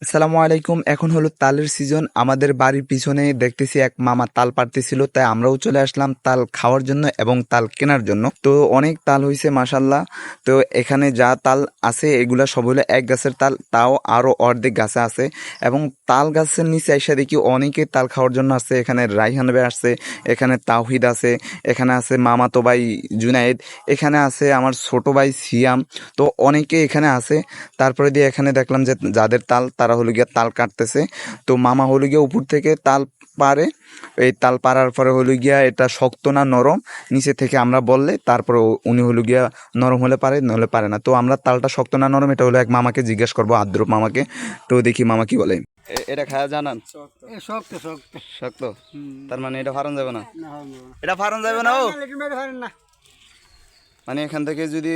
আসসালামু আলাইকুম। এখন হলো তালের সিজন। আমাদের বাড়ির পিছনে দেখতেছি এক মামা তাল পাড়তেছিল, তাই আমরাও চলে আসলাম তাল খাওয়ার জন্য এবং তাল কেনার জন্য। তো অনেক তাল হয়েছে মাশাল্লাহ। তো এখানে যা তাল আছে এগুলা সব হলো এক গাছের তাল, তাও আরও অর্ধেক গাছে আছে। এবং তাল গাছের নিচে এসে দেখি অনেকে তাল খাওয়ার জন্য আসছে। এখানে রাইহান ভাই আসছে, এখানে তাওহিদ আছে, এখানে আছে মামাতো ভাই জুনায়েদ, এখানে আছে আমার ছোট ভাই সিয়াম। তো অনেকে এখানে আছে। তারপরে দিয়ে এখানে দেখলাম যে যাদের তাল তারা হলো গিয়া তাল কাটতেছে। তো মামা হলো গিয়া উপর থেকে তাল পারে। এই তাল পাড়ার পরে হলো গিয়া এটা শক্ত না নরম, নিচে থেকে আমরা বললে তারপরে উনি হলো গিয়া নরম হলে পারে, নহলে পারে না। তো আমরা তালটা শক্ত না নরম এটা হলো এক মামাকে জিজ্ঞেস করবো, আদ্রুপ মামাকে। তো দেখি মামা কি বলে। এটা খায়া জানান শক্ত শক্ত শক্ত, তার মানে এটা ফারন যাবে না, না এটা ফারন যাবে না। ও না মানে এখান থেকে যদি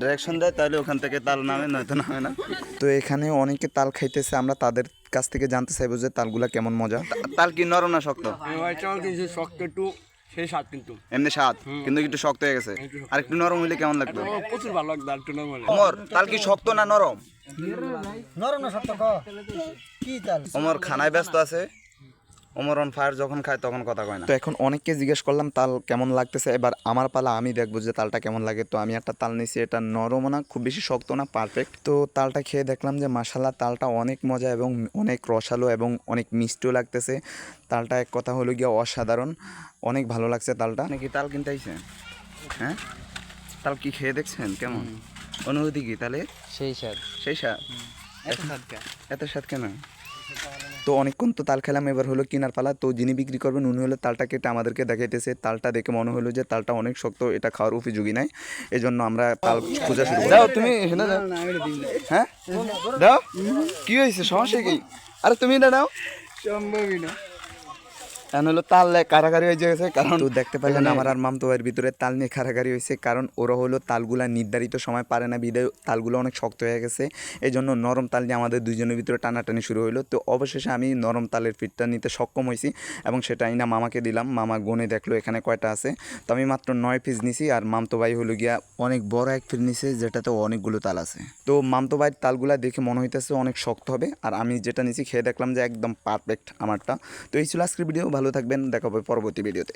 ডিরেকশন দেয় তাহলে ওখান থেকে তাল নামে, নয়তো নামে না। তো এখানে অনেকে তাল খাইতেছে, আমরা তাদের কাছ থেকে জানতে চাইবো যে তালগুলা কেমন মজা। তাল কি নরম না শক্ত? শক্ত একটু সেই স্বাদ কিন্তু এমনি স্বাদ, কিন্তু একটু শক্ত হয়ে গেছে। আর একটু নরম হইলে কেমন লাগতো? প্রচুর ভালো লাগতো আর একটু নরমাল। ওমর, তাল কি শক্ত না নরম? নরম না শক্ত কি তাল? ওমর খানায় ব্যস্ত আছে। ওমর অন ফায়ার যখন খায় তখন কথা কয় না। তো এখন অনেককে জিজ্ঞেস করলাম তাল কেমন লাগতেছে, এবার আমার পালা, আমি দেখবো যে তালটা কেমন লাগে। তো আমি একটা তাল নিয়েছি, এটা নরমও না খুব বেশি শক্ত না, পারফেক্ট। তো তালটা খেয়ে দেখলাম যে মাশাল্লাহ তালটা অনেক মজা এবং অনেক রসালো এবং অনেক মিষ্টিও লাগতেছে। তালটা এক কথা হলো গিয়ে অসাধারণ, অনেক ভালো লাগছে তালটা। নাকি তাল কিনতে আইছে? হ্যাঁ, তাল কি খেয়ে দেখছেন কেমন অনুভূতি কি তাহলে? সেই স্বাদ সেই স্বাদ। এত স্বাদ কে? এত স্বাদ কেন? তো অনেকক্ষণ তো তাল খেলাম, এবার হলো কিনার পালা। তো যিনি বিক্রি করবেন উনি হলো তালটা কেটে আমাদেরকে দেখাইতেছে। তালটা দেখে মনে হলো যে তালটা অনেক শক্ত, এটা খাওয়ার উপযোগী নাই। এই জন্য আমরা তাল খোঁজা শুরু করি। দাও তুমি এখানে দাও। হ্যাঁ দাও, কি হয়েছে, সমস্যা কি? আরে তুমি এটা নাও। সম্ভবই না। এখন হলো তাল কারাগারি হয়ে গেছে, কারণ তো দেখতে পেলেন আমার আর মামতো ভাইয়ের ভিতরে তাল নিয়ে কারাগারি হয়েছে। কারণ ওরা হলো তালগুলা নির্ধারিত সময় পারে না, বিদায় তালগুলো অনেক শক্ত হয়ে গেছে। এই জন্য নরম তাল নিয়ে আমাদের দুজনের ভিতরে টানাটানি শুরু হলো। তো অবশেষে আমি নরম তালের ফিটটা নিতে সক্ষম হয়েছি এবং সেটা আইনা মামাকে দিলাম। মামা গুনে দেখলো এখানে কয়টা আছে। তো আমি মাত্র 9 পিস নিছি, আর মামতো ভাই হলো গিয়া অনেক বড় এক পিস নিছে, যেটাতে অনেকগুলো তাল আছে। তো মামতো ভাইয়ের তালগুলা দেখে মনে হইতেছে অনেক শক্ত হবে, আর আমি যেটা নিছি খেয়ে দেখলাম যে একদম পারফেক্ট আমারটা। তো এই ছিল আজকের ভিডিও, ভালো থাকবেন, দেখা হবে পরবর্তী ভিডিওতে।